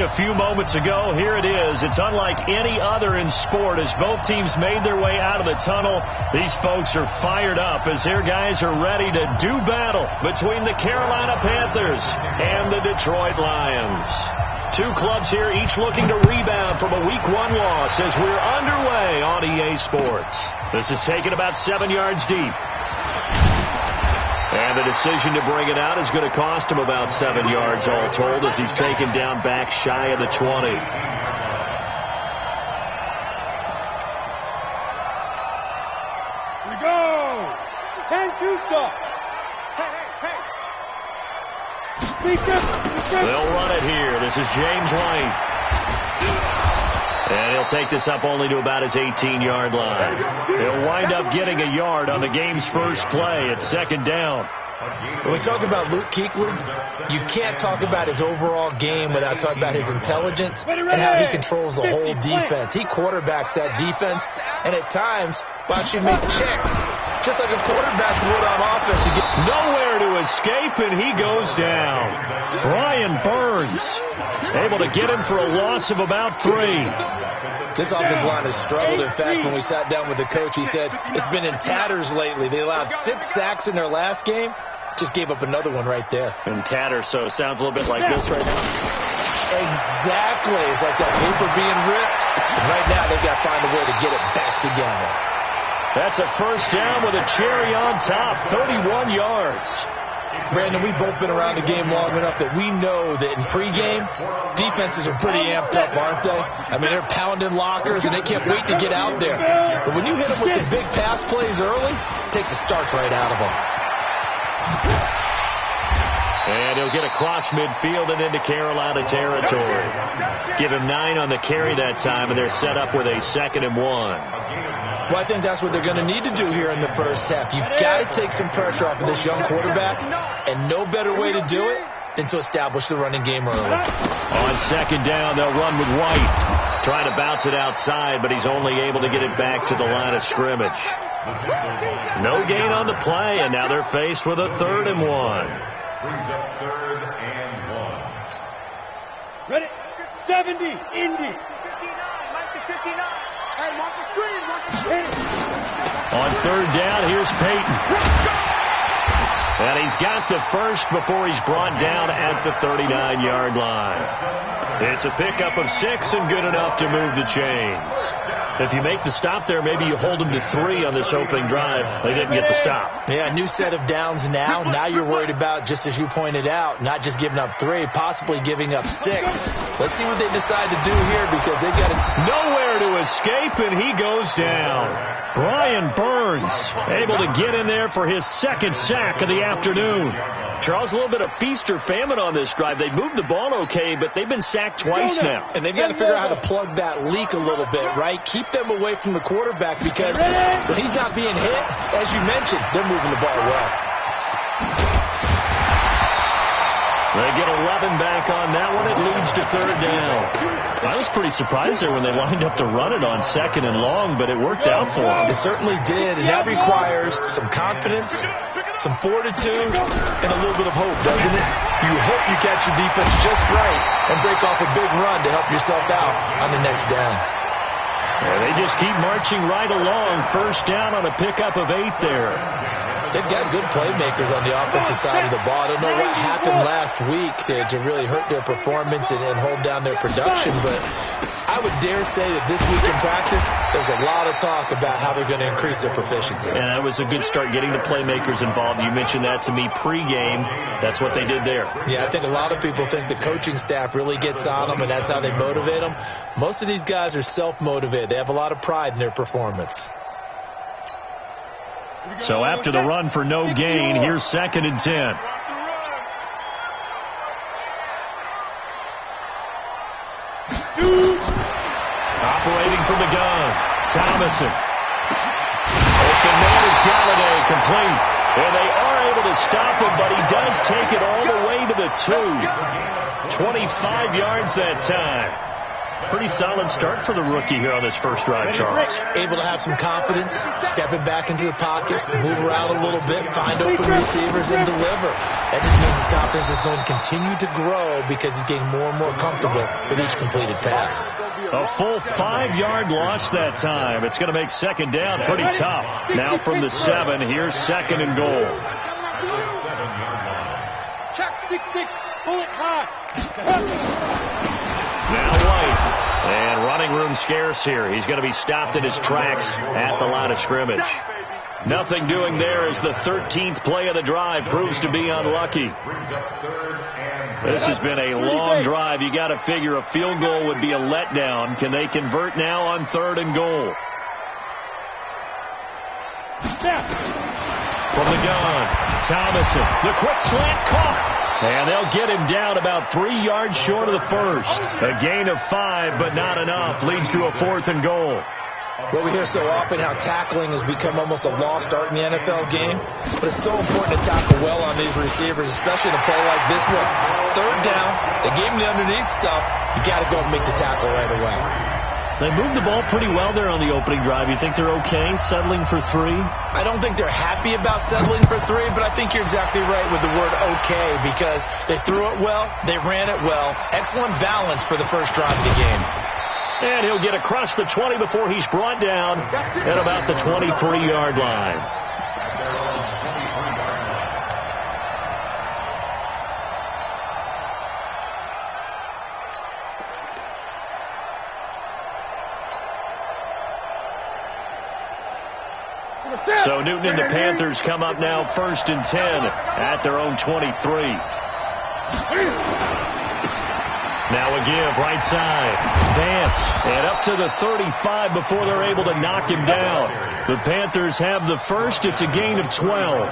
A few moments ago, here it is. It's unlike any other in sport as both teams made their way out of the tunnel. These folks are fired up as their guys are ready to do battle between the Carolina Panthers and the Detroit Lions. Two clubs here, each looking to rebound from a Week 1 loss as we're underway on EA Sports. This is taken about 7 yards deep. And the decision to bring it out is going to cost him about 7 yards all told as he's taken down back shy of the 20. Here we go. Sanchusa. Hey. They'll run it here. This is James White. And he'll take this up only to about his 18-yard line. He'll wind up getting a yard on the game's first play. It's second down. When we talk about Luke Kuechly, you can't talk about his overall game without talking about his intelligence and how he controls the whole defense. He quarterbacks that defense, and at times, watch him make checks, just like a quarterback would on offense. Nowhere to escape, and he goes down. Brian Burns able to get him for a loss of about 3. This offensive line has struggled. In fact, when we sat down with the coach, he said it's been in tatters lately. They allowed 6 sacks in their last game. Just gave up another one right there. In tatters, so it sounds a little bit like this right now. Exactly. It's like that paper being ripped. And right now, they've got to find a way to get it back together. That's a first down with a cherry on top, 31 yards. Brandon, we've both been around the game long enough that we know that in pregame, defenses are pretty amped up, aren't they? I mean, they're pounding lockers, and they can't wait to get out there. But when you hit them with some big pass plays early, it takes the starch right out of them. And he'll get across midfield and into Carolina territory. Give him 9 on the carry that time, and they're set up with a 2nd and 1. Well, I think that's what they're going to need to do here in the first half. You've got to take some pressure off of this young quarterback, and no better way to do it than to establish the running game early. On 2nd down, they'll run with White. Trying to bounce it outside, but he's only able to get it back to the line of scrimmage. No gain on the play, and now they're faced with a 3rd and 1. Brings up 3rd and 1. Ready? 70. Indy. 59. Mike to 59. Hey, mark the screen. Mark the screen. On 3rd down, here's Peyton. And he's got the first before he's brought down at the 39-yard line. It's a pickup of 6 and good enough to move the chains. If you make the stop there, maybe you hold them to 3 on this opening drive. They didn't get the stop. Yeah, new set of downs now. Now you're worried about, just as you pointed out, not just giving up 3, possibly giving up 6. Let's see what they decide to do here because they've got nowhere to escape, and he goes down. Brian Burns able to get in there for his 2nd sack of the afternoon. Charles, a little bit of feast or famine on this drive. They moved the ball okay, but they've been sacked twice now. And they've got to figure out how to plug that leak a little bit, right? Keep them away from the quarterback because when he's not being hit, as you mentioned, they're moving the ball well. They get 11 back on that one. It leads to 3rd down. I was pretty surprised there when they lined up to run it on 2nd and long, but it worked out for them. It certainly did, and that requires some confidence, some fortitude, and a little bit of hope, doesn't it? You hope you catch the defense just right and break off a big run to help yourself out on the next down. Yeah, they just keep marching right along. First down on a pickup of 8 there. They've got good playmakers on the offensive side of the ball. I don't know what happened last week to really hurt their performance and hold down their production, but I would dare say that this week in practice, there's a lot of talk about how they're going to increase their proficiency. And that was a good start, getting the playmakers involved. You mentioned that to me pregame. That's what they did there. Yeah, I think a lot of people think the coaching staff really gets on them, and that's how they motivate them. Most of these guys are self-motivated. They have a lot of pride in their performance. So after the run for no gain, here's 2nd and 10. Operating from the gun, Thomason. Open man is Galladay, complete. And they are able to stop him, but he does take it all the way to the 2. 25 yards that time. Pretty solid start for the rookie here on this first drive, Charles. Able to have some confidence, stepping back into the pocket, move around a little bit, find open receivers, and deliver. That just means his confidence is going to continue to grow because he's getting more and more comfortable with each completed pass. A full 5-yard loss that time. It's going to make second down pretty tough. Now from the 7, here's second and goal. Check 6-6, pull it high. Now White. And running room scarce here. He's going to be stopped in his tracks at the line of scrimmage. Nothing doing there as the 13th play of the drive proves to be unlucky. This has been a long drive. You got to figure a field goal would be a letdown. Can they convert now on 3rd and goal? From the gun, Thomason. The quick slant caught. And they'll get him down about 3 yards short of the first. A gain of 5, but not enough. Leads to a 4th and goal. Well, we hear so often how tackling has become almost a lost art in the NFL game. But it's so important to tackle well on these receivers, especially in a play like this one. 3rd down, they gave him the underneath stuff. You got to go and make the tackle right away. They moved the ball pretty well there on the opening drive. You think they're okay settling for 3? I don't think they're happy about settling for 3, but I think you're exactly right with the word okay because they threw it well, they ran it well. Excellent balance for the first drive of the game. And he'll get across the 20 before he's brought down at about the 23-yard line. So Newton and the Panthers come up now 1st and 10 at their own 23. Now a give, right side. Vance, and up to the 35 before they're able to knock him down. The Panthers have the first. It's a gain of 12.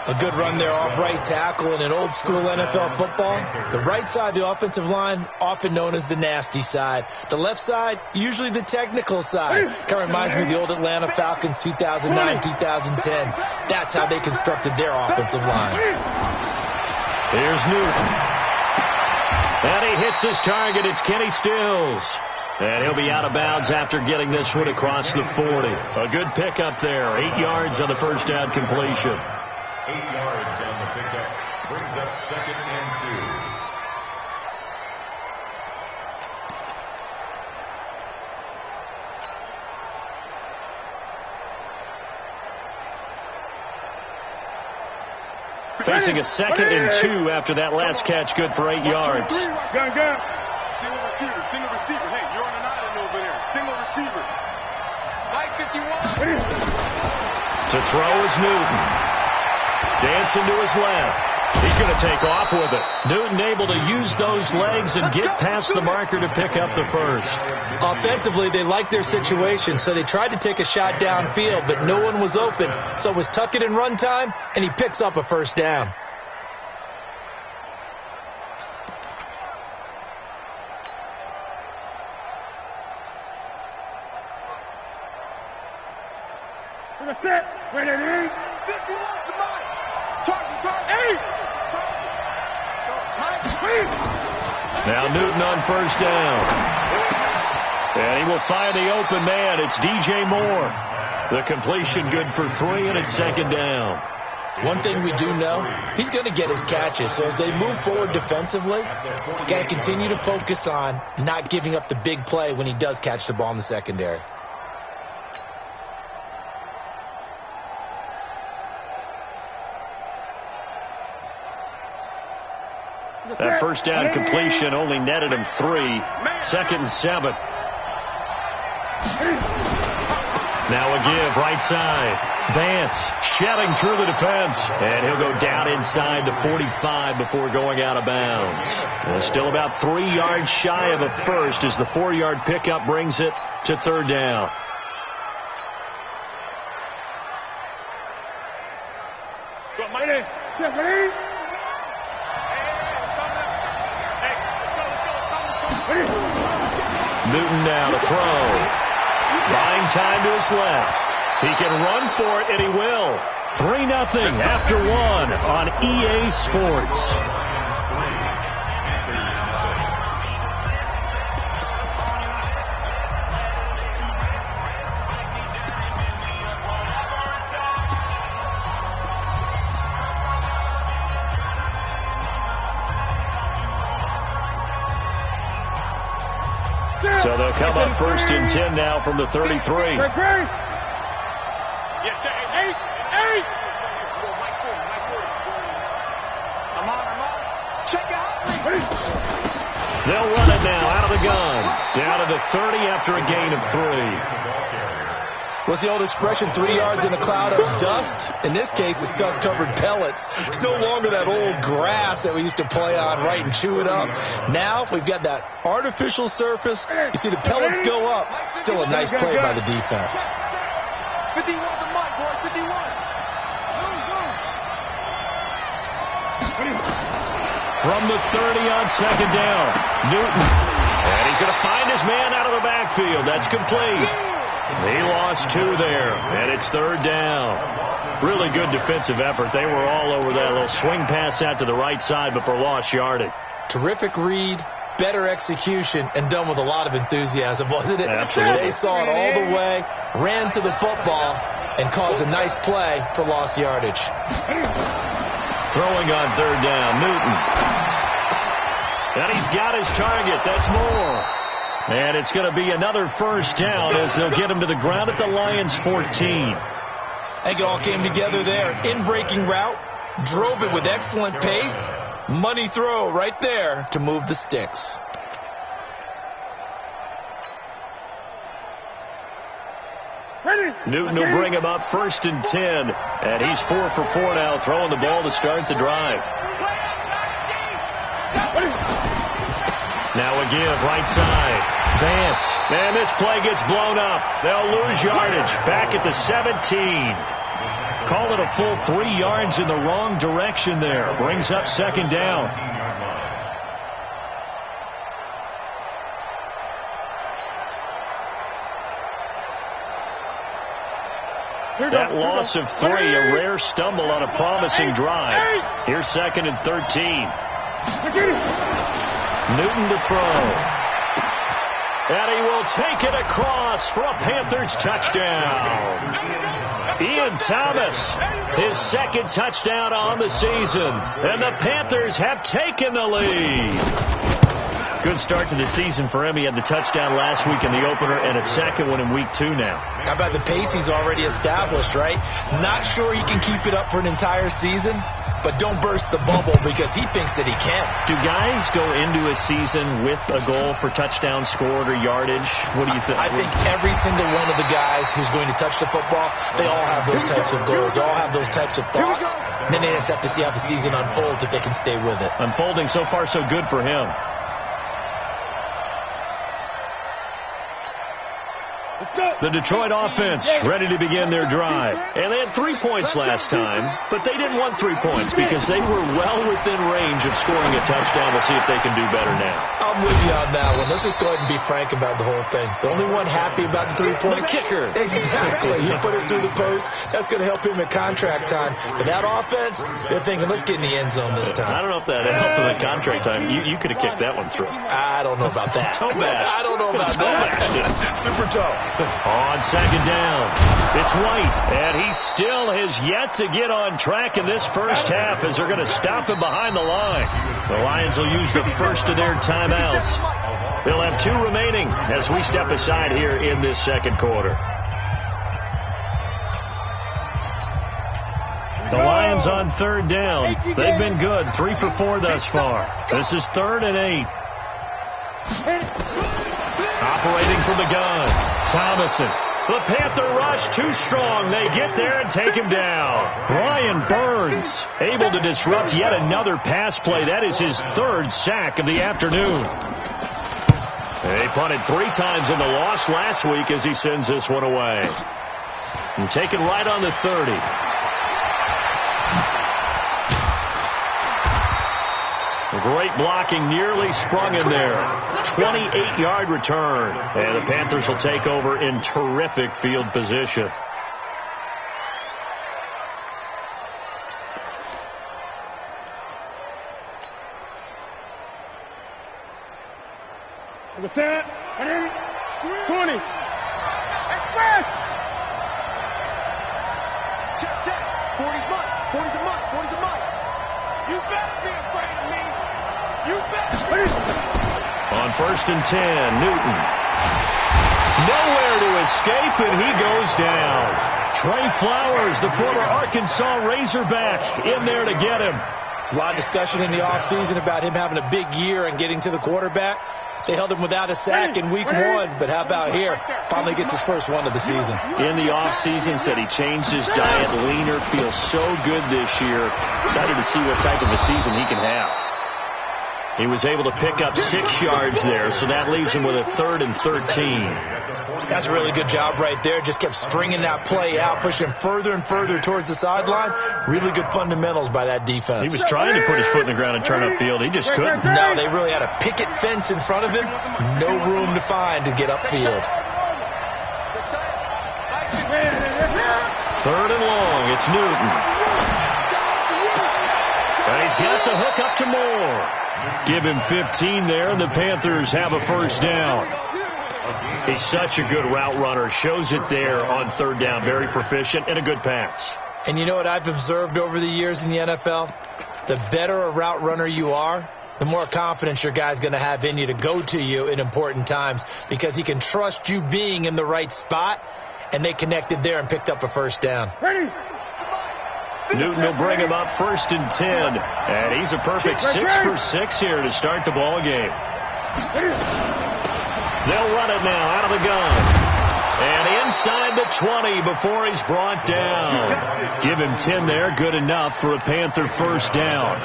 A good run there off right tackle in an old school NFL football. The right side, the offensive line, often known as the nasty side. The left side, usually the technical side. Kind of reminds me of the old Atlanta Falcons 2009, 2010. That's how they constructed their offensive line. Here's Newton. And he hits his target. It's Kenny Stills. And he'll be out of bounds after getting this one across the 40. A good pickup there. 8 yards on the first down completion. 8 yards on the pickup. Brings up 2nd and 2. Facing a 2nd and 2 after that last catch, good for 8 yards. Gun. Single receiver. Hey, you're on an island over there. Single receiver. Mike 51. To throw is Newton. Dancing to his left. He's going to take off with it. Newton able to use those legs and get past the marker to pick up the first. Offensively, they liked their situation, so they tried to take a shot downfield, but no one was open. So it was tuck it in run time, and he picks up a first down. Set. Ready. 51 to Mike. Target. 8. Now Newton on first down. And he will find the open man. It's DJ Moore. The completion good for 3, and it's 2nd down. One thing we do know, he's going to get his catches. So as they move forward defensively, got to continue to focus on not giving up the big play when he does catch the ball in the secondary. That first down completion only netted him 3. 2nd and 7. Now a give, right side. Vance shelling through the defense. And he'll go down inside the 45 before going out of bounds. Still about 3 yards shy of a first as the 4-yard pickup brings it to 3rd down. Newton now to throw. Buying time to his left. He can run for it, and he will. 3-0 after 1 on EA Sports. So they'll come up 1st and 10 now from the 33. Yes, 8. I'm on. Check out. They'll run it now out of the gun. Down to the 30 after a gain of 3. What's the old expression, 3 yards in a cloud of dust? In this case, it's dust-covered pellets. It's no longer that old grass that we used to play on, right, and chew it up. Now we've got that artificial surface. You see the pellets go up. Still a nice play by the defense. 51 to Mike, boy, 51. From the 30 on 2nd down, Newton. And he's going to find his man out of the backfield. That's complete. He lost 2 there, and it's 3rd down. Really good defensive effort. They were all over that little swing pass out to the right side, but for lost yardage. Terrific read, better execution, and done with a lot of enthusiasm, wasn't it? Absolutely. They saw it all the way, ran to the football, and caused a nice play for lost yardage. Throwing on 3rd down, Newton. And he's got his target. That's Moore. And it's going to be another 1st down as they'll get him to the ground at the Lions' 14. I think it all came together there. In-breaking route, drove it with excellent pace. Money throw right there to move the sticks. Newton will bring him up 1st and 10. And he's 4 for 4 now, throwing the ball to start the drive. Now a give, right side. Vance. And this play gets blown up. They'll lose yardage. Back at the 17. Call it a full 3 yards in the wrong direction there. Brings up 2nd down. That loss of 3, a rare stumble on a promising drive. Here's 2nd and 13. Newton to throw. And he will take it across for a Panthers touchdown. Ian Thomas, his 2nd touchdown on the season. And the Panthers have taken the lead. Good start to the season for him. He had the touchdown last week in the opener and a 2nd one in week 2 now. How about the pace he's already established, right? Not sure he can keep it up for an entire season, but don't burst the bubble because he thinks that he can. Do guys go into a season with a goal for touchdown scored or yardage? What do you think? I think every single one of the guys who's going to touch the football, they all have those types of goals. They all have those types of thoughts. And then they just have to see how the season unfolds if they can stay with it. Unfolding so far so good for him. The Detroit offense ready to begin their drive. And they had 3 points last time, but they didn't want 3 points because they were well within range of scoring a touchdown. We'll see if they can do better now. I'm with you on that one. Let's just go ahead and be frank about the whole thing. The only one happy about the 3-point kicker. Exactly. He put it through the post. That's going to help him in contract time. But that offense, they're thinking, let's get in the end zone this time. I don't know if that helped in the contract time. You could have kicked that one through. I don't know about that. Toe bash. I don't know about that. Super toe. On 2nd down, it's White, and he still has yet to get on track in this first half as they're going to stop him behind the line. The Lions will use the first of their timeouts. They'll have 2 remaining as we step aside here in this 2nd quarter. The Lions on 3rd down. They've been good, 3 for 4 thus far. This is 3rd and 8. Operating from the gun, Thomason. The Panther rush too strong. They get there and take him down. Brian Burns able to disrupt yet another pass play. That is his 3rd sack of the afternoon. They punted 3 times in the loss last week as he sends this one away. And taken right on the 30. Great blocking, nearly sprung in there. 28-yard return. And the Panthers will take over in terrific field position. The set, 20. Express! Check. 40's Mike. 40's a Mike. 40's a Mike. You better be afraid of me. You better be. On 1st and 10. Newton. Nowhere to escape, and he goes down. Trey Flowers, the former Arkansas Razorback, in there to get him. There's a lot of discussion in the offseason about him having a big year and getting to the quarterback. They held him without a sack in week 1, but how about here? Finally gets his first one of the season. In the offseason, said he changed his diet, leaner, feels so good this year. Excited to see what type of a season he can have. He was able to pick up 6 yards there, so that leaves him with a 3rd and 13. That's a really good job right there. Just kept stringing that play out, pushing him further and further towards the sideline. Really good fundamentals by that defense. He was trying to put his foot in the ground and turn upfield. He just couldn't. No, they really had a picket fence in front of him. No room to find to get upfield. 3rd and long. It's Newton. And he's got the hook up to Moore. Give him 15 there, and the Panthers have a first down. He's such a good route runner. Shows it there on 3rd down. Very proficient and a good pass. And you know what I've observed over the years in the NFL? The better a route runner you are, the more confidence your guy's going to have in you to go to you in important times, because he can trust you being in the right spot, and they connected there and picked up a first down. Ready. Newton will bring him up 1st and 10. And he's a perfect 6 for 6 here to start the ball game. They'll run it now out of the gun. And inside the 20 before he's brought down. Give him 10 there. Good enough for a Panther first down.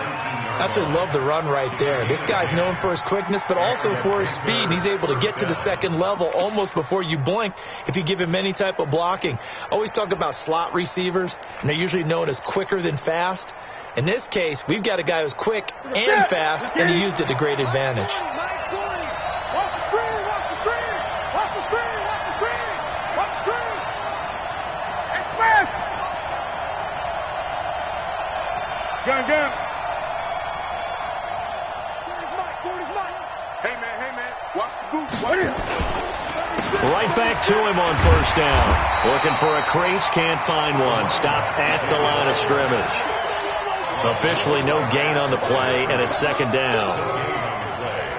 Absolutely love the run right there. This guy's known for his quickness, but also for his speed. And he's able to get to the second level almost before you blink if you give him any type of blocking. Always talk about slot receivers, and they're usually known as quicker than fast. In this case, we've got a guy who's quick and fast, and he used it to great advantage. Watch the screen, watch the screen, watch the screen, watch the screen, watch the screen. Express. Gun. Hey, man, watch the boots. Right back to him on first down. Looking for a crease, can't find one. Stopped at the line of scrimmage. Officially no gain on the play, and it's 2nd down.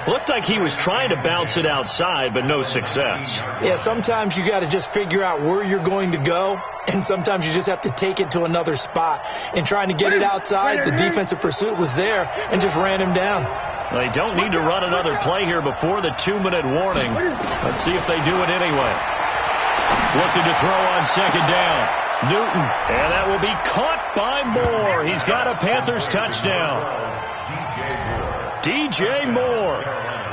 Looked like he was trying to bounce it outside, but no success. Yeah, sometimes you got to just figure out where you're going to go, and sometimes you just have to take it to another spot. And trying to get it outside, the defensive pursuit was there and just ran him down. They don't need to run another play here before the 2-minute warning. Let's see if they do it anyway. Looking to throw on 2nd down. Newton, and that will be caught by Moore. He's got a Panthers touchdown. DJ Moore,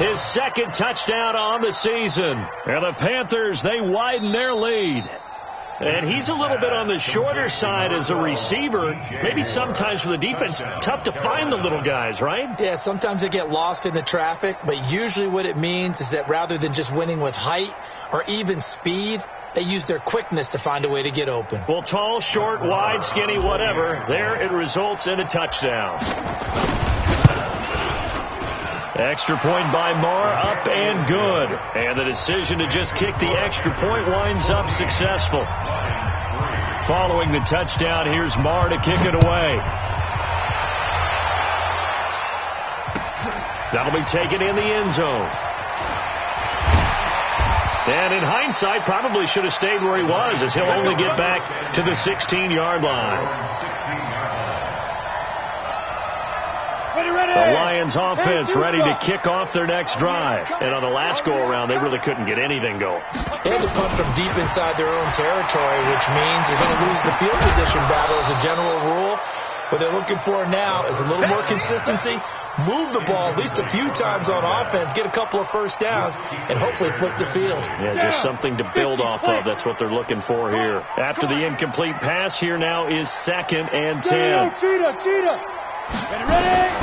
his 2nd touchdown on the season. And the Panthers, they widen their lead. And he's a little bit on the shorter side as a receiver. Maybe sometimes for the defense, tough to find the little guys, right? Yeah, sometimes they get lost in the traffic, but usually what it means is that rather than just winning with height or even speed, they use their quickness to find a way to get open. Well, tall, short, wide, skinny, whatever, there it results in a touchdown. Extra point by Moore, up and good. And the decision to just kick the extra point winds up successful. Following the touchdown, here's Moore to kick it away. That'll be taken in the end zone. And in hindsight, probably should have stayed where he was, as he'll only get back to the 16-yard line. The Lions offense ready to kick off their next drive. And on the last go-around, they really couldn't get anything going. They had to punt from deep inside their own territory, which means they're going to lose the field position battle as a general rule. What they're looking for now is a little more consistency, move the ball at least a few times on offense, get a couple of first downs, and hopefully flip the field. Yeah, just something to build off of. That's what they're looking for here. After the incomplete pass, here now is 2nd and 10. Cheetah. Ready.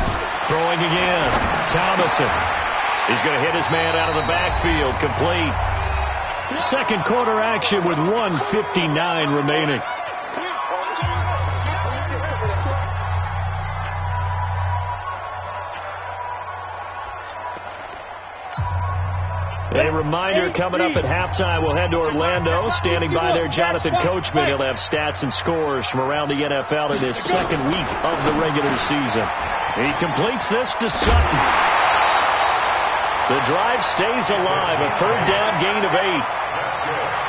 Throwing again. Thomason. He's going to hit his man out of the backfield. Complete. 2nd quarter action with 1:59 remaining. A reminder, coming up at halftime, we'll head to Orlando. Standing by there, Jonathan Coachman. He'll have stats and scores from around the NFL in his 2nd week of the regular season. He completes this to Sutton. The drive stays alive. A third down gain of 8.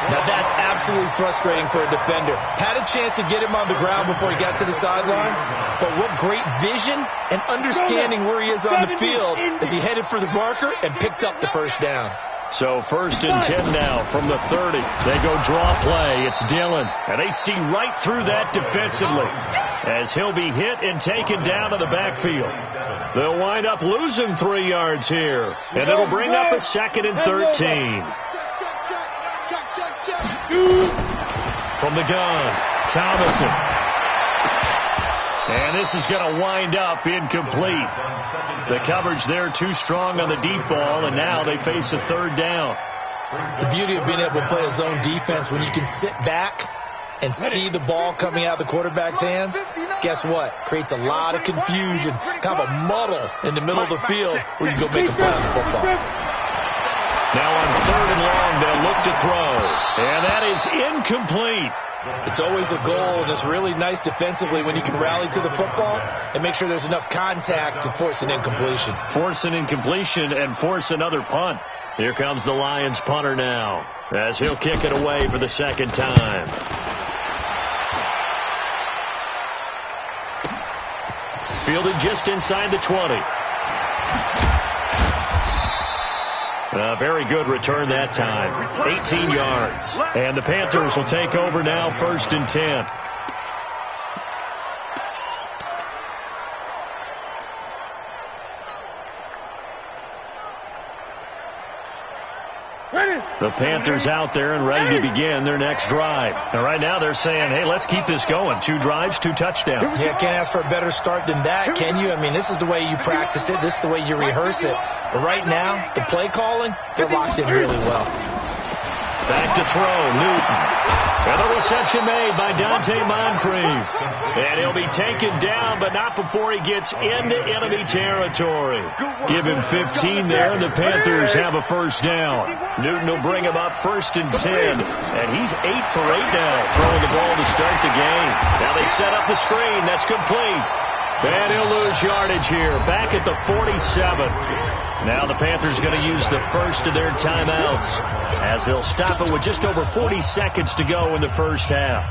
Now that's absolutely frustrating for a defender. Had a chance to get him on the ground before he got to the sideline, but what great vision and understanding where he is on the field as he headed for the marker and picked up the first down. So 1st and 10 now from the 30. They go draw play. It's Dillon. And they see right through that defensively as he'll be hit and taken down to the backfield. They'll wind up losing 3 yards here. And it'll bring up a 2nd and 13. From the gun, Thomason. And this is going to wind up incomplete. The coverage there too strong on the deep ball, and now they face a 3rd down. The beauty of being able to play a zone defense when you can sit back and see the ball coming out of the quarterback's hands, guess what? Creates a lot of confusion, kind of a muddle in the middle of the field where you go make a play on the football. Now on 3rd and long, they'll look to throw. And that is incomplete. It's always a goal, and it's really nice defensively when you can rally to the football and make sure there's enough contact to force an incompletion. Force an incompletion and force another punt. Here comes the Lions punter now as he'll kick it away for the 2nd time. Fielded just inside the 20. A very good return that time. 18 yards. And the Panthers will take over now, 1st and 10. The Panthers out there and ready to begin their next drive. And right now they're saying, hey, let's keep this going. 2 drives, 2 touchdowns. Yeah, can't ask for a better start than that, can you? I mean, this is the way you practice it. This is the way you rehearse it. But right now, the play calling, they're locked in really well. Back to throw, Newton. And the reception made by Dante Moncrief. And he'll be taken down, but not before he gets into enemy territory. Give him 15 there, and the Panthers have a 1st down. Newton will bring him up 1st and 10. And he's 8 for 8 now, throwing the ball to start the game. Now they set up the screen. That's complete. And he'll lose yardage here, back at the 47. Now the Panthers going to use the first of their timeouts as they'll stop it with just over 40 seconds to go in the first half.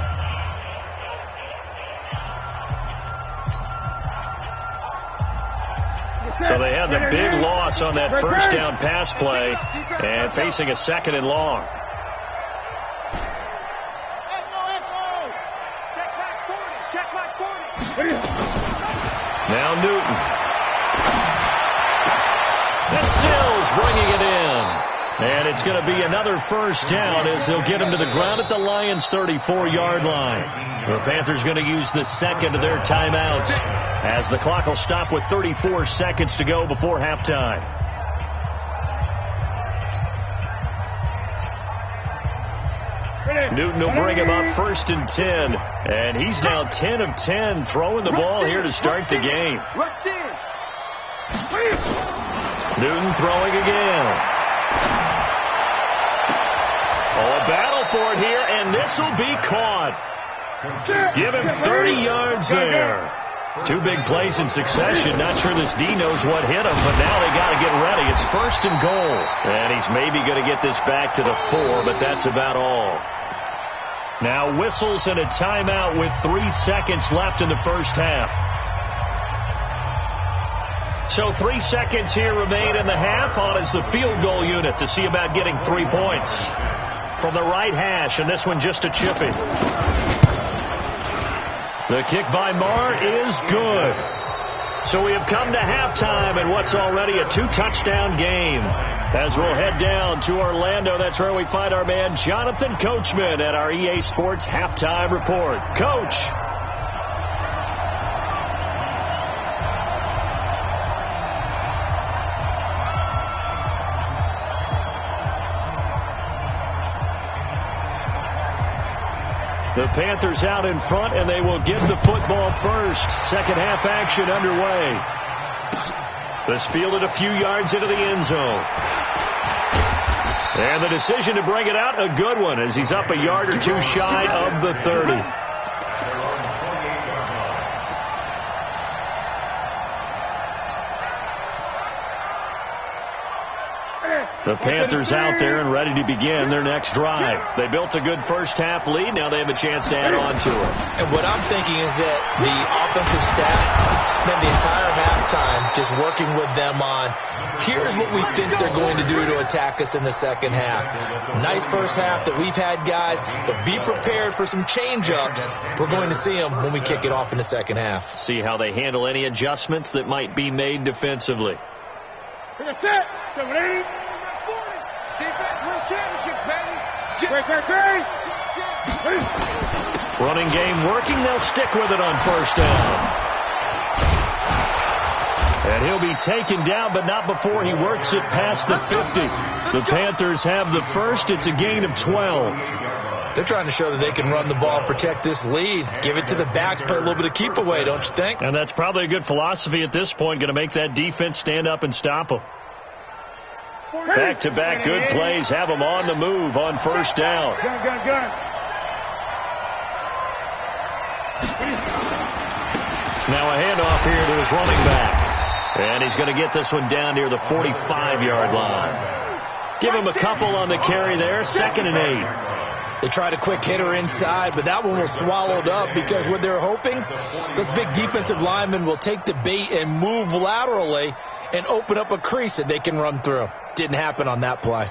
So they had the big loss on that 1st down pass play and facing a 2nd and long. Now Newton. And Stills bringing it in. And it's going to be another 1st down as they'll get him to the ground at the Lions' 34-yard line. The Panthers going to use the 2nd of their timeouts as the clock will stop with 34 seconds to go before halftime. Newton will bring him up 1st and 10. And he's now 10 of 10 throwing the ball here to start the game. Newton throwing again. Oh, a battle for it here, and this will be caught. Give him 30 yards there. 2 big plays in succession. Not sure this D knows what hit him, but now they got to get ready. It's 1st and goal. And he's maybe going to get this back to the 4, but that's about all. Now whistles and a timeout with 3 seconds left in the first half. So 3 seconds here remain in the half. On is the field goal unit to see about getting 3 points. From the right hash, and this one just a chipping. The kick by Marr is good. So we have come to halftime in what's already a 2-touchdown game. As we'll head down to Orlando, that's where we find our man Jonathan Coachman at our EA Sports Halftime Report. Coach. The Panthers out in front, and they will get the football first. Second half action underway. This fielded a few yards into the end zone. And the decision to bring it out, a good one, as he's up a yard or 2 shy of the 30. The Panthers out there and ready to begin their next drive. They built a good first-half lead. Now they have a chance to add on to it. And what I'm thinking is that the offensive staff spend the entire halftime just working with them on, here's what we think they're going to do to attack us in the second half. Nice first half that we've had, guys, but be prepared for some change-ups. We're going to see them when we kick it off in the second half. See how they handle any adjustments that might be made defensively. That's it. Defense wins championship, baby. Great. Running game working. They'll stick with it on first down. And he'll be taken down, but not before he works it past the 50. The Panthers have the first. It's a gain of 12. They're trying to show that they can run the ball and protect this lead. Give it to the backs, play a little bit of keep away, don't you think? And that's probably a good philosophy at this point. Going to make that defense stand up and stop them. Back-to-back good plays have them on the move on first down. Gun. Now a handoff here to his running back. And he's going to get this one down near the 45-yard line. Give him a couple on the carry there. 2nd and 8. They tried a quick hitter inside, but that one was swallowed up because what they're hoping, this big defensive lineman will take the bait and move laterally and open up a crease that they can run through. Didn't happen on that play.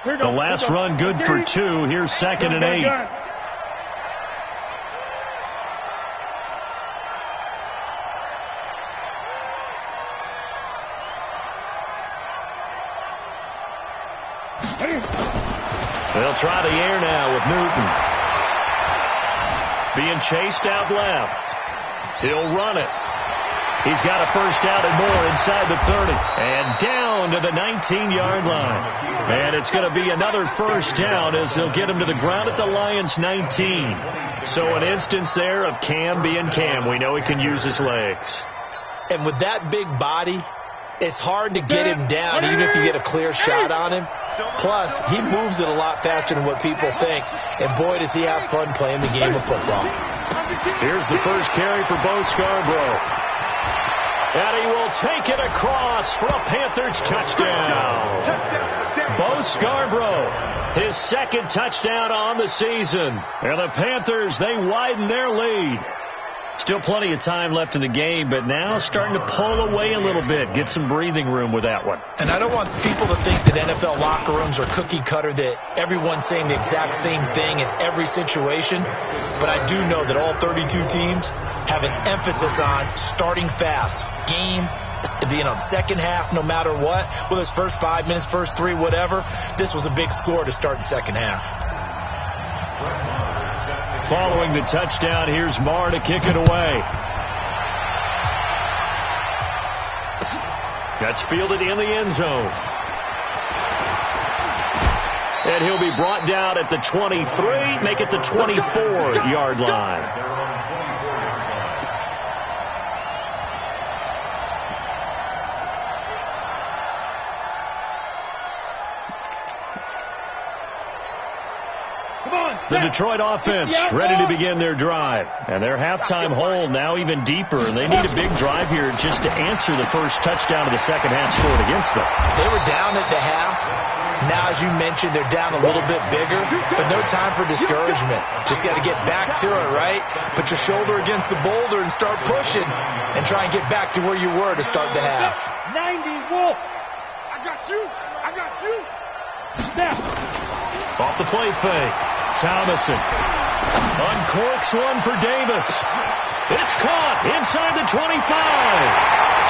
The last run good for 2. Here's 2nd and 8. They'll try the air now with Newton. Being chased out left. He'll run it. He's got a first down and more inside the 30. And down to the 19-yard line. And it's going to be another first down as they'll get him to the ground at the Lions' 19. So an instance there of Cam being Cam. We know he can use his legs. And with that big body, it's hard to get him down even if you get a clear shot on him. Plus, he moves it a lot faster than what people think. And boy, does he have fun playing the game of football. Here's the first carry for Bo Scarborough. And he will take it across for a Panthers touchdown. Bo Scarborough, his 2nd touchdown on the season. And the Panthers, they widen their lead. Still plenty of time left in the game, but now starting to pull away a little bit. Get some breathing room with that one. And I don't want people to think that NFL locker rooms are cookie cutter, that everyone's saying the exact same thing in every situation. But I do know that all 32 teams have an emphasis on starting fast. Game, second half, no matter what. Whether it's first 5 minutes, first 3, whatever. This was a big score to start the second half. Following the touchdown, here's Marr to kick it away. That's fielded in the end zone. And he'll be brought down at the 23, make it the 24-yard line. The Detroit offense ready to begin their drive. And their halftime hole now even deeper. And they need a big drive here just to answer the first touchdown of the second half scored against them. They were down at the half. Now, as you mentioned, they're down a little bit bigger. But no time for discouragement. Just got to get back to it, right? Put your shoulder against the boulder and start pushing. And try and get back to where you were to start the half. 90, Wolf. I got you. Snap. Off the play fake. Thomason uncorks one for Davis. It's caught inside the 25.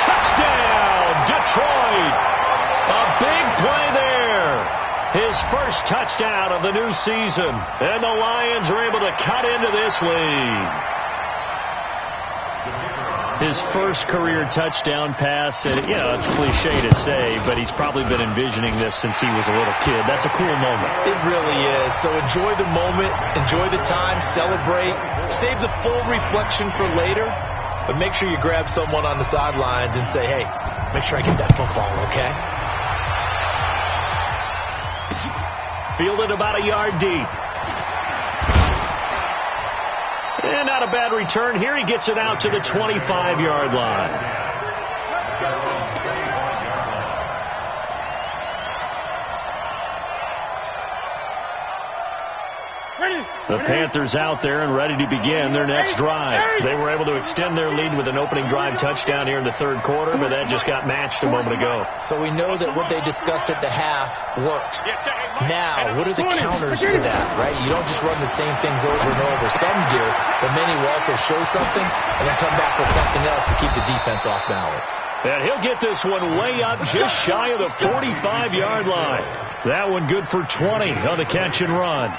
Touchdown, Detroit. A big play there. His first touchdown of the new season. And the Lions are able to cut into this lead. His first career touchdown pass, and it's cliche to say, but he's probably been envisioning this since he was a little kid. That's a cool moment. It really is. So enjoy the moment, enjoy the time, celebrate, save the full reflection for later, but make sure you grab someone on the sidelines and say, hey, make sure I get that football, okay? Fielded about a yard deep. And not a bad return here. He gets it out to the 25-yard line. The Panthers out there and ready to begin their next drive. They were able to extend their lead with an opening drive touchdown here in the third quarter, but that just got matched a moment ago. So we know that what they discussed at the half worked. Now, what are the counters to that, right? You don't just run the same things over and over. Some do, but many will also show something and then come back with something else to keep the defense off balance. And he'll get this one way up just shy of the 45-yard line. That one good for 20 on the catch and run.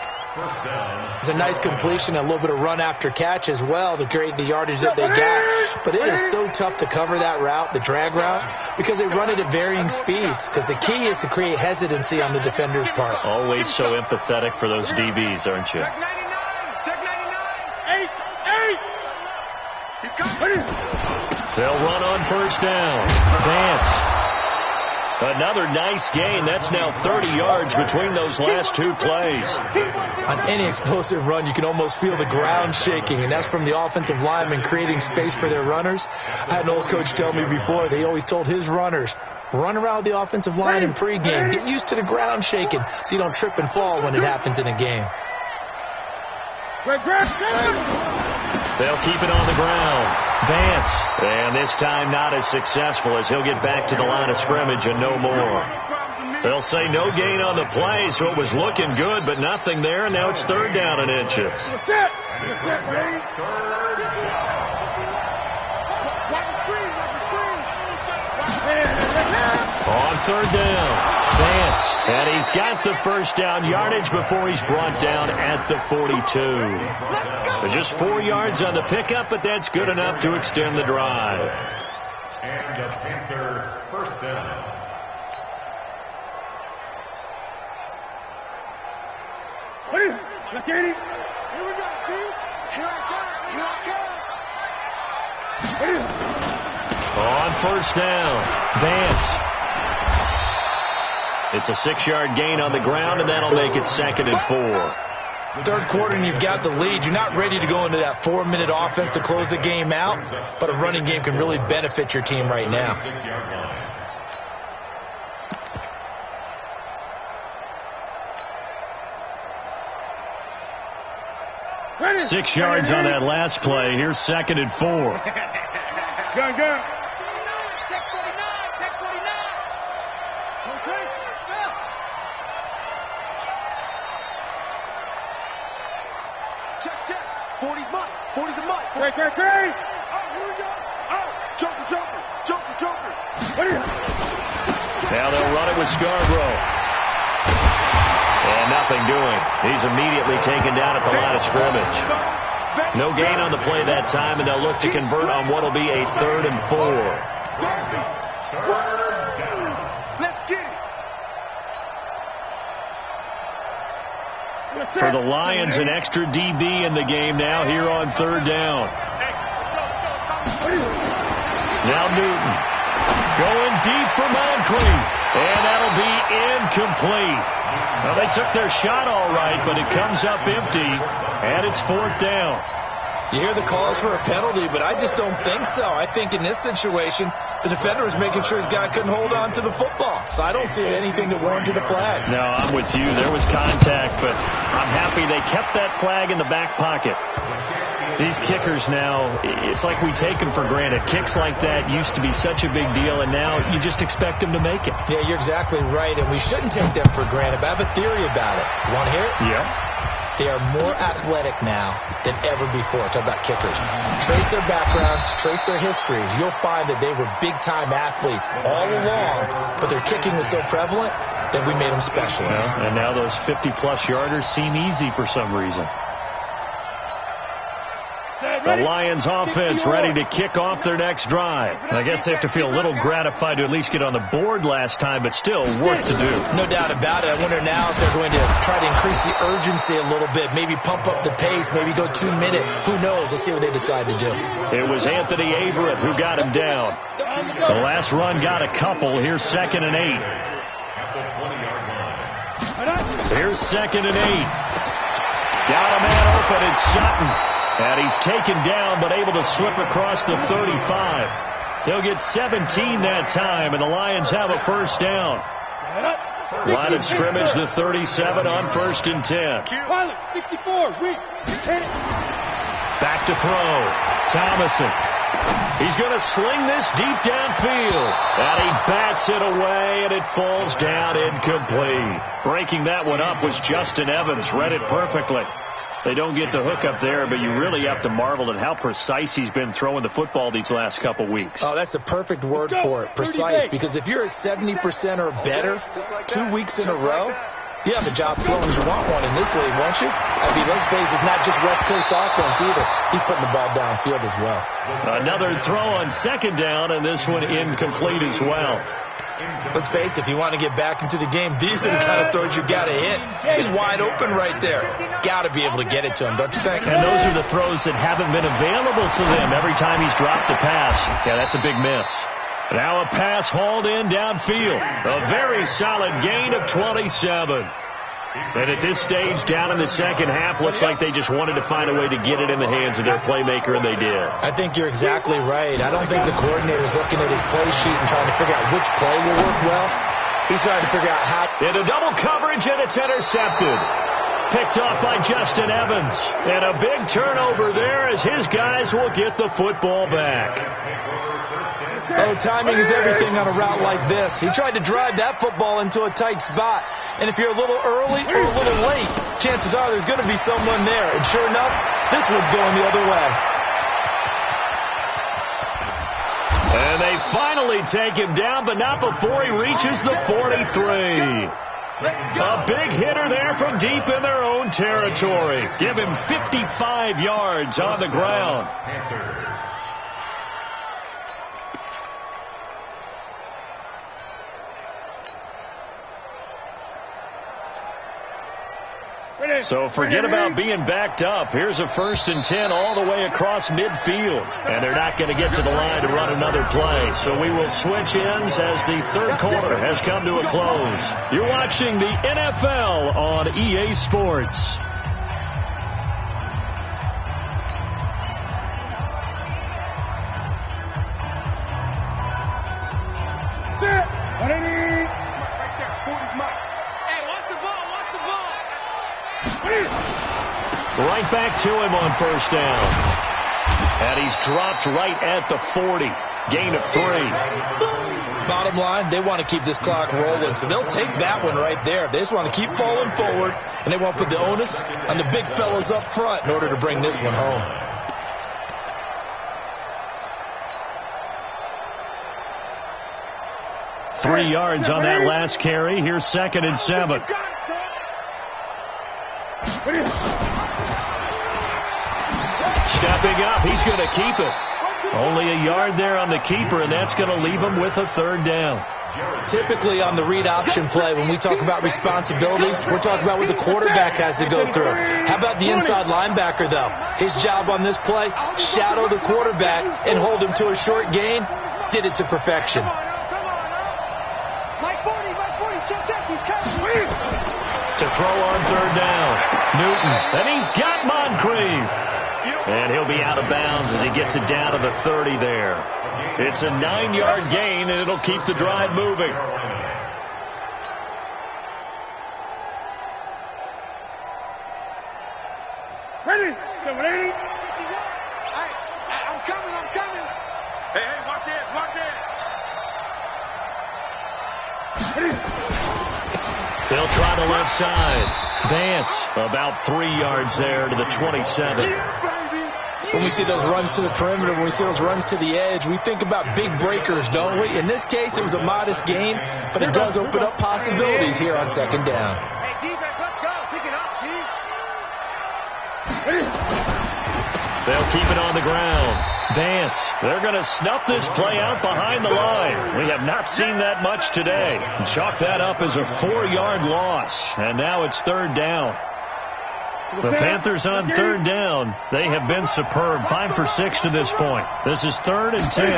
It's a nice completion, a little bit of run after catch as well to create the yardage that they got. But it is so tough to cover that route, the drag route, because they run it at varying speeds. Because the key is to create hesitancy on the defender's part. Always so empathetic for those DBs, aren't you? Check 99. Check 99. 8. They'll run on first down. Vance. Another nice gain. That's now 30 yards between those last two plays. On any explosive run, you can almost feel the ground shaking, and that's from the offensive linemen creating space for their runners. I had an old coach tell me before, they always told his runners, run around the offensive line in pregame. Get used to the ground shaking so you don't trip and fall when it happens in a game. They'll keep it on the ground. Vance. And this time not as successful as he'll get back to the line of scrimmage and no more. They'll say no gain on the play, so it was looking good, but nothing there, and now it's third down and inches. On third down, Vance. And he's got the first down yardage before he's brought down at the 42. But just 4 yards on the pickup, but that's good enough to extend the drive. And the Panther first down. Here we go, team. Here I come. On first down, Vance. It's a 6-yard gain on the ground, and that'll make it 2nd and 4. Third quarter and you've got the lead. You're not ready to go into that 4-minute offense to close the game out, but a running game can really benefit your team right now. 6-yard line. 6 yards on that last play. Here's 2nd and 4. Go. Check 49. Check 49. Okay. Check. 40's mine. 40's a mine. Great. Oh, here we go. Oh, Joker. Now they'll run it with Scarborough. And nothing doing. He's immediately taken down at the line of scrimmage. No gain on the play that time, and they'll look to convert on what will be a 3rd and 4. Let's get it. For the Lions, an extra DB in the game now here on 3rd down. Now Newton going deep for Moncrief, and that'll be incomplete. Well, they took their shot all right, but it comes up empty, and it's 4th down. You hear the calls for a penalty, but I just don't think so. I think in this situation, the defender was making sure his guy couldn't hold on to the football. So I don't see anything that warranted a flag. No, I'm with you. There was contact, but I'm happy they kept that flag in the back pocket. These kickers now, it's like we take them for granted. Kicks like that used to be such a big deal, and now you just expect them to make it. Yeah, you're exactly right, and we shouldn't take them for granted. But I have a theory about it. You want to hear it? Yeah. They are more athletic now than ever before. Talk about kickers. Trace their backgrounds, trace their histories. You'll find that they were big-time athletes all along, but their kicking was so prevalent that we made them specialists. Well, and now those 50-plus yarders seem easy for some reason. The Lions offense ready to kick off their next drive. I guess they have to feel a little gratified to at least get on the board last time, but still work to do. No doubt about it. I wonder now if they're going to try to increase the urgency a little bit, maybe pump up the pace, maybe go 2-minute. Who knows? Let's see what they decide to do. It was Anthony Averett who got him down. The last run got a couple. Here's 2nd and 8. Here's 2nd and 8. Got a man open. It's Sutton. And he's taken down, but able to slip across the 35. He'll get 17 that time, and the Lions have a first down. Line of scrimmage, the 37 on 1st and 10. Pilot, 64, weak. Back to throw. Thomason. He's going to sling this deep downfield. And he bats it away, and it falls down incomplete. Breaking that one up was Justin Evans. Read it perfectly. They don't get the hook up there, but you really have to marvel at how precise he's been throwing the football these last couple weeks. Oh, that's the perfect word for it, precise, because if you're at 70% or better 2 weeks in a row, you have a job as long as you want one in this league, won't you? I mean, let's face it, it's not just West Coast offense either. He's putting the ball downfield as well. Another throw on 2nd down, and this one incomplete as well. Let's face it, if you want to get back into the game, these are the kind of throws you got to hit. He's wide open right there. Got to be able to get it to him, don't you think? And those are the throws that haven't been available to them every time he's dropped a pass. Yeah, that's a big miss. Now a pass hauled in downfield. A very solid gain of 27. And at this stage, down in the second half, looks like they just wanted to find a way to get it in the hands of their playmaker, and they did. I think you're exactly right. I don't think the coordinator's looking at his play sheet and trying to figure out which play will work well. He's trying to figure out how. Into double coverage, and it's intercepted. Picked off by Justin Evans. And a big turnover there as his guys will get the football back. Oh, timing is everything on a route like this. He tried to drive that football into a tight spot. And if you're a little early or a little late, chances are there's going to be someone there. And sure enough, this one's going the other way. And they finally take him down, but not before he reaches the 43. A big hitter there from deep in their own territory. Give him 55 yards on the ground. So forget about being backed up. Here's a 1st and 10 all the way across midfield. And they're not going to get to the line to run another play. So we will switch ends as the 3rd quarter has come to a close. You're watching the NFL on EA Sports. Right back to him on 1st down. And he's dropped right at the 40. Gain of 3. Bottom line, they want to keep this clock rolling, so they'll take that one right there. They just want to keep falling forward, and they want to put the onus on the big fellas up front in order to bring this one home. Three yards on that last carry. Here's 2nd and 7. Stepping up, he's going to keep it. Only a yard there on the keeper, and that's going to leave him with a 3rd down. Typically on the read option play, when we talk about responsibilities, we're talking about what the quarterback has to go through. How about the inside linebacker, though? His job on this play, shadow the quarterback and hold him to a short gain. Did it to perfection. To throw on 3rd down. Newton, and he's got Moncrief. And he'll be out of bounds as he gets it down to the 30 there. It's a 9-yard gain, and it'll keep the drive moving. Ready? Ready? I'm coming. Hey, watch it. They'll try the left side. Vance, about 3 yards there to the 27. When we see those runs to the perimeter, when we see those runs to the edge, we think about big breakers, don't we? In this case, it was a modest gain, but it does open up possibilities here on 2nd down. Hey, defense, let's go. Pick it up, Steve. They'll keep it on the ground. Vance, they're going to snuff this play out behind the line. We have not seen that much today. Chalk that up as a 4-yard loss, and now it's 3rd down. The Panthers on 3rd down. They have been superb. 5 for 6 to this point. This is 3rd and 10.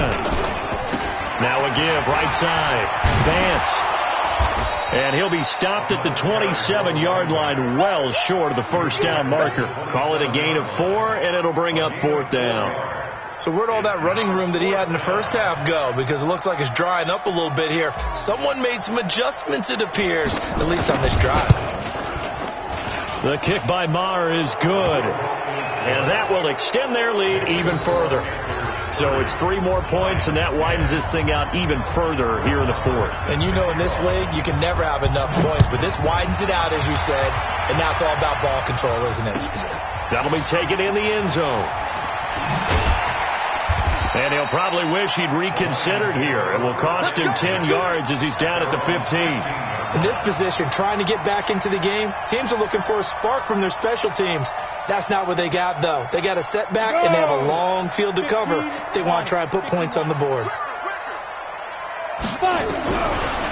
Now a give, right side. Vance. And he'll be stopped at the 27-yard line, well short of the 1st down marker. Call it a gain of 4, and it'll bring up 4th down. So where'd all that running room that he had in the first half go? Because it looks like it's drying up a little bit here. Someone made some adjustments, it appears, at least on this drive. The kick by Maher is good. And that will extend their lead even further. So it's 3 more points, and that widens this thing out even further here in the fourth. And you know in this league, you can never have enough points, but this widens it out, as you said, and now it's all about ball control, isn't it? That'll be taken in the end zone. And he'll probably wish he'd reconsidered here. It will cost him 10 yards as he's down at the 15. In this position, trying to get back into the game, teams are looking for a spark from their special teams. That's not what they got, though. They got a setback, and they have a long field to cover if they want to try and put points on the board.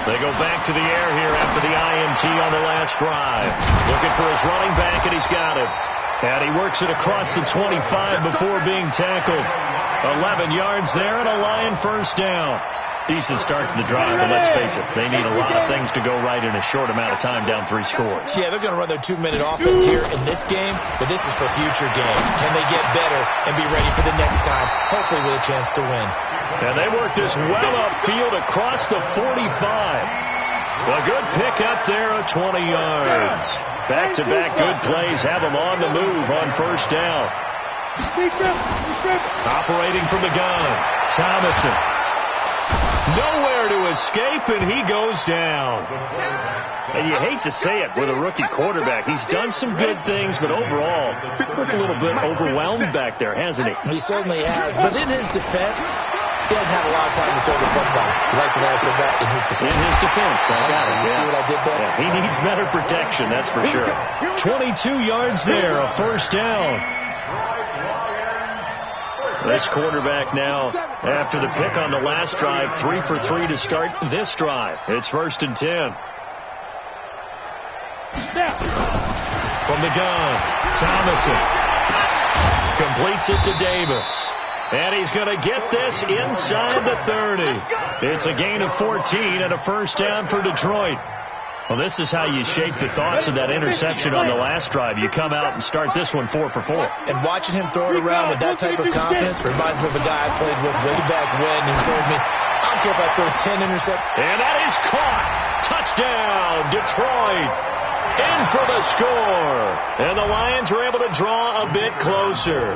They go back to the air here after the INT on the last drive. Looking for his running back, and he's got it. And he works it across the 25 before being tackled. 11 yards there and a Lion first down. Decent start to the drive, but let's face it, they need a lot of things to go right in a short amount of time down 3 scores. Yeah, they're going to run their 2-minute offense here in this game, but this is for future games. Can they get better and be ready for the next time, hopefully with a chance to win? And they work this well upfield across the 45. A good pick up there of 20 yards. Back-to-back good plays have them on the move on first down. Operating from the gun, Thomason. Nowhere to escape, and he goes down. And you hate to say it with a rookie quarterback. He's done some good things, but overall, looked a little bit overwhelmed back there, hasn't he? He certainly has. But in his defense, he hasn't had a lot of time to throw the football. You like the way I said that? In his defense. In his defense, I got it. You see what I did there? Yeah, he needs better protection, that's for sure. 22 yards there, a first down. This quarterback now, after the pick on the last drive, 3 for 3 to start this drive. It's 1st and 10. From the gun, Thomason completes it to Davis. And he's going to get this inside the 30. It's a gain of 14 and a first down for Detroit. Well, this is how you shape the thoughts of that interception on the last drive. You come out and start this one 4 for 4. And watching him throw it around with that type of confidence reminds me of a guy I played with way back when who told me, I don't care if I throw 10 interceptions. And that is caught. Touchdown, Detroit. In for the score. And the Lions are able to draw a bit closer.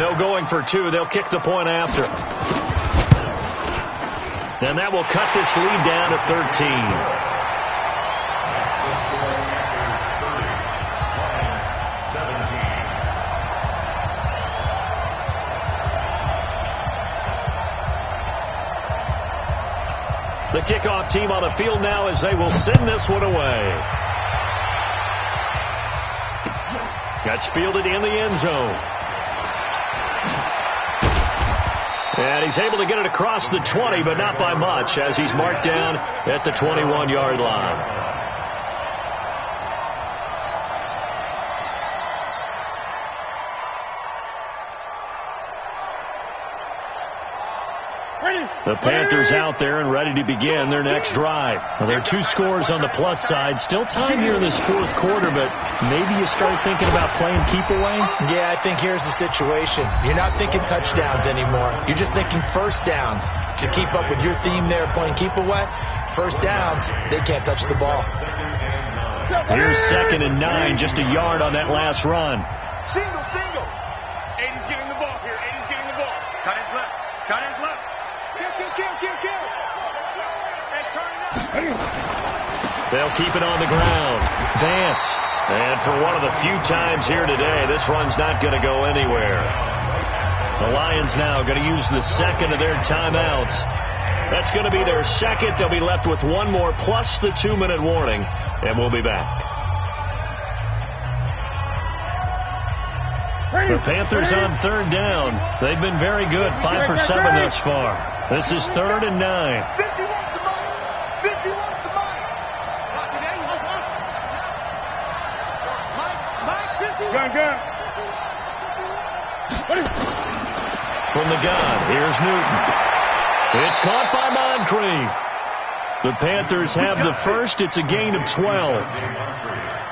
No going for 2. They'll kick the point after. And that will cut this lead down to 13. The kickoff team on the field now as they will send this one away. That's fielded in the end zone. And he's able to get it across the 20, but not by much, as he's marked down at the 21-yard line. The Panthers out there and ready to begin their next drive. Well, there are 2 scores on the plus side. Still time here in this 4th quarter, but maybe you start thinking about playing keep away? Yeah, I think here's the situation. You're not thinking touchdowns anymore. You're just thinking first downs. To keep up with your theme there, playing keep away, first downs, they can't touch the ball. Here's 2nd and 9, just a yard on that last run. Single. 80's getting the ball here. 80's getting the ball. Cut his left. Kill. And turn it up. They'll keep it on the ground. Vance. And for one of the few times here today, this run's not going to go anywhere. The Lions now going to use the 2nd of their timeouts. That's going to be their 2nd. They'll be left with 1 more plus the 2-minute warning. And we'll be back. The Panthers on 3rd down. They've been very good, 5 for 7 thus far. This is 3rd and 9. 50 wants the money. 50 wants the money. Not today. Mike, 50. Gun. From the gun, here's Newton. It's caught by Moncrief. The Panthers have the first. It's a gain of 12.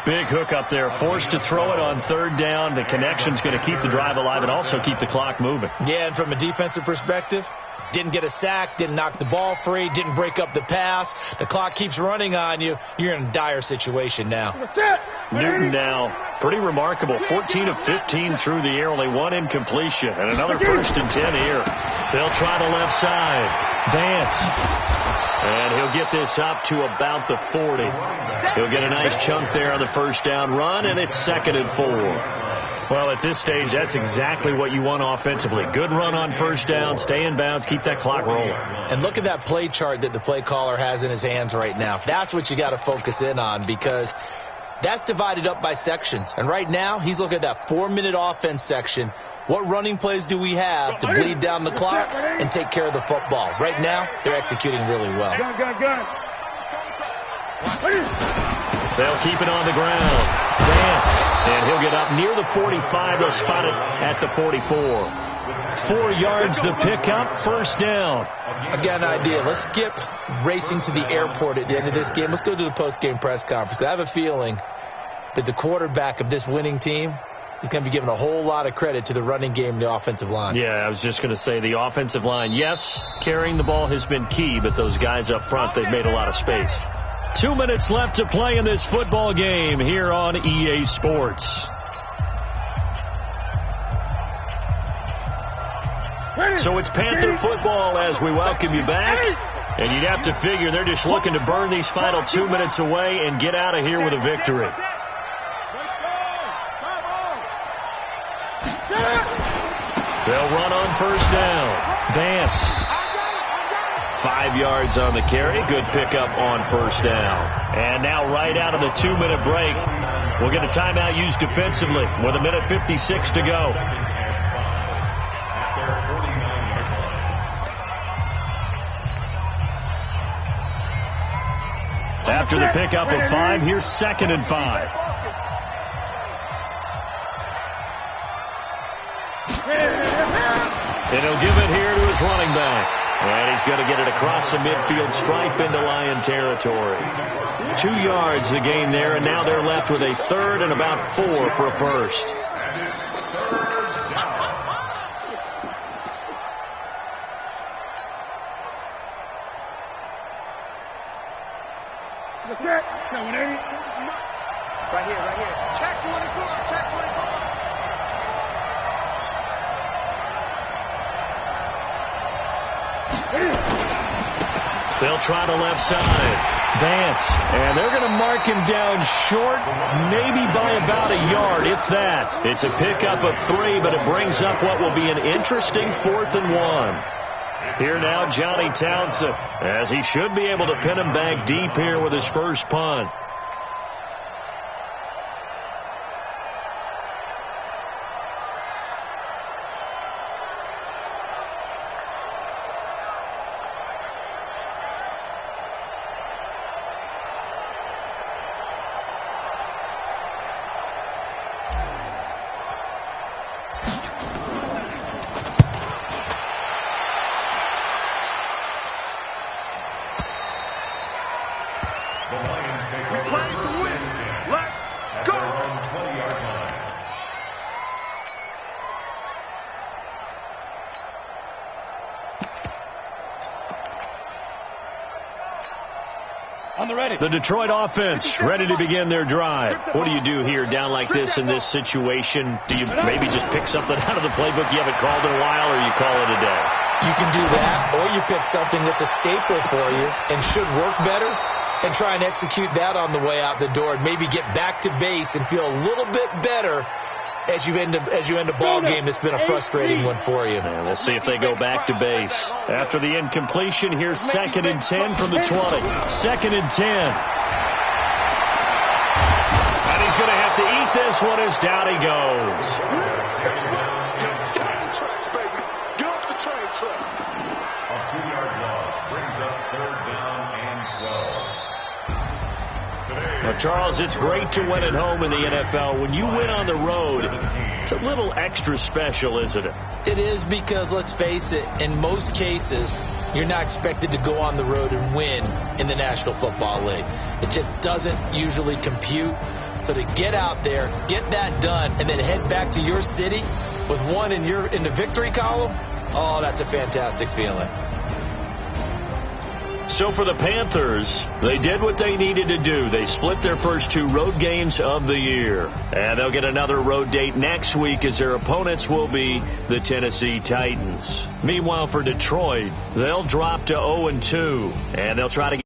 Big hook up there, forced to throw it on third down. The connection's going to keep the drive alive and also keep the clock moving. Yeah, and from a defensive perspective, didn't get a sack, didn't knock the ball free, didn't break up the pass. The clock keeps running on you. You're in a dire situation now. Newton now, pretty remarkable. 14 of 15 through the air, only one incompletion. And another 1st and 10 here. They'll try the left side. Vance. And he'll get this up to about the 40. He'll get a nice chunk there on the first down run, and it's 2nd and 4. Well, at this stage, that's exactly what you want offensively. Good run on first down, stay in bounds, keep that clock rolling. And look at that play chart that the play caller has in his hands right now. That's what you got to focus in on, because that's divided up by sections. And right now, he's looking at that 4-minute offense section. What running plays do we have to bleed down the clock and take care of the football? Right now, they're executing really well. They'll keep it on the ground. Vance, and he'll get up near the 45. They'll spot it at the 44. 4 yards the pickup, first down. I've got an idea. Let's skip racing to the airport at the end of this game. Let's go to the post-game press conference. I have a feeling that the quarterback of this winning team is going to be given a whole lot of credit to the running game and the offensive line. Yeah, I was just going to say the offensive line. Yes, carrying the ball has been key, but those guys up front, they've made a lot of space. 2 minutes left to play in this football game here on EA Sports. So it's Panther football as we welcome you back. And you'd have to figure they're just looking to burn these final 2 minutes away and get out of here with a victory. They'll run on first down. Vance. 5 yards on the carry. Good pickup on first down. And now right out of the 2-minute break, we'll get a timeout used defensively with 1:56 to go. After the pickup of 5, here's 2nd and 5. And he'll give it here to his running back. And he's going to get it across the midfield stripe into Lion territory. 2 yards the gain there, and now they're left with a 3rd and about 4 for a first. Right here. Check 24, check 24. They'll try the left side. Vance. And they're going to mark him down short, maybe by about a yard, if that. It's a pickup of 3, but it brings up what will be an interesting 4th and 1. Here now, Johnny Townsend, as he should be able to pin him back deep here with his first punt. The Detroit offense ready to begin their drive. What do you do here down like this in this situation? Do you maybe just pick something out of the playbook you haven't called in a while, or you call it a day? You can do that, or you pick something that's a staple for you and should work better and try and execute that on the way out the door and maybe get back to base and feel a little bit better as you end a ball game that's been a frustrating one for you. And we'll see if they go back to base. After the incompletion, here's 2nd and 10 from the 20. 2nd and 10. And he's going to have to eat this one as down he goes. Get off the train tracks. A 2-yard loss brings up 3rd down and 12. Well, Charles, it's great to win at home in the NFL. When you win on the road, it's a little extra special, isn't it? It is, because, let's face it, in most cases, you're not expected to go on the road and win in the National Football League. It just doesn't usually compute. So to get out there, get that done, and then head back to your city with one in the victory column, oh, that's a fantastic feeling. So for the Panthers, they did what they needed to do. They split their first 2 road games of the year. And they'll get another road date next week as their opponents will be the Tennessee Titans. Meanwhile, for Detroit, they'll drop to 0-2, and they'll try to get